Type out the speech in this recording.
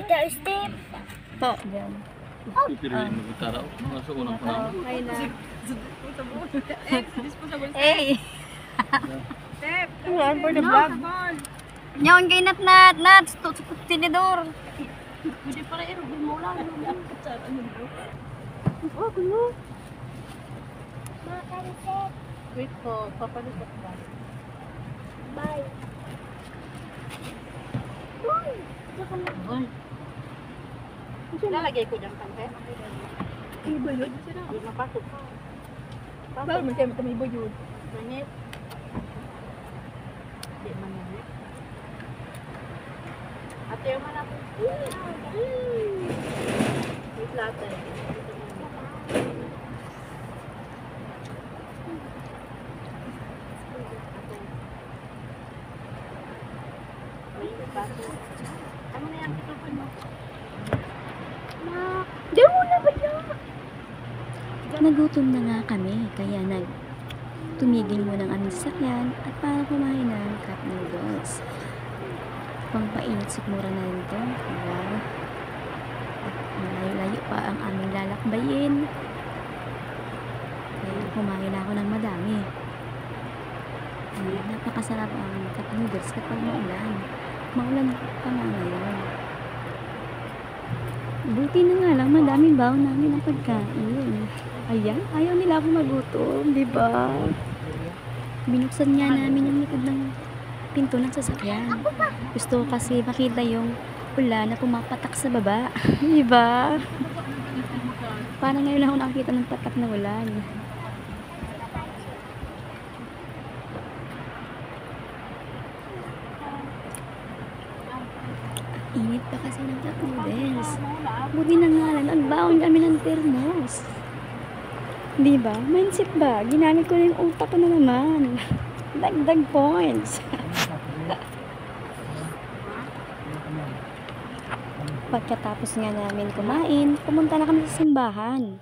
Tita Step. Po, dyan. Pipiliin mo taraw. Nasa unang panahon. Ay na. Hey! Ano for the vlog? Nyawan kay Nat, tinidor. Hindi para i-review mo lang. Oh, gulo. Mga kariset. Wait po, papalusot ba? Bye. Uy. Lalagay ko dyan pang Iba yun. Hindi mapasok. Bakit mo kayo kami iba yun? Manit. Hindi man manit. Ate yung malapit. Wait latte. Ano na yan? Pitupan mo. Diyan muna ba yun? Nagutom na nga kami, kaya tumigil muna ang aming sasakyan at para kumain ng cup noodles. Pampainit sigmura na rin ito. Diba? At malayo-layo pa ang aming lalakbayin. Kaya kumain ako ng madami. Napakasarap ang cup noodles kapag maulan. Maulan pa nga ngayon. Buti na nga lang, madaming baon namin ang pagkain. Ayan, ayaw nila ako magutom, di ba? Binuksan nga namin yung likod ng pinto ng sasakyan. Gusto ko kasi makita yung ulan na pumapatak sa baba, di ba? Parang ngayon ako nakakita ng patak na ulan. Init pa kasi ng cup noodles. Buti na nga lang, nagbaon kami ng thermos. Di ba? Mindset ba? Ginamit ko na yung utak ko na naman. Dagdag points. Pagkatapos nga namin kumain, pumunta na kami sa simbahan.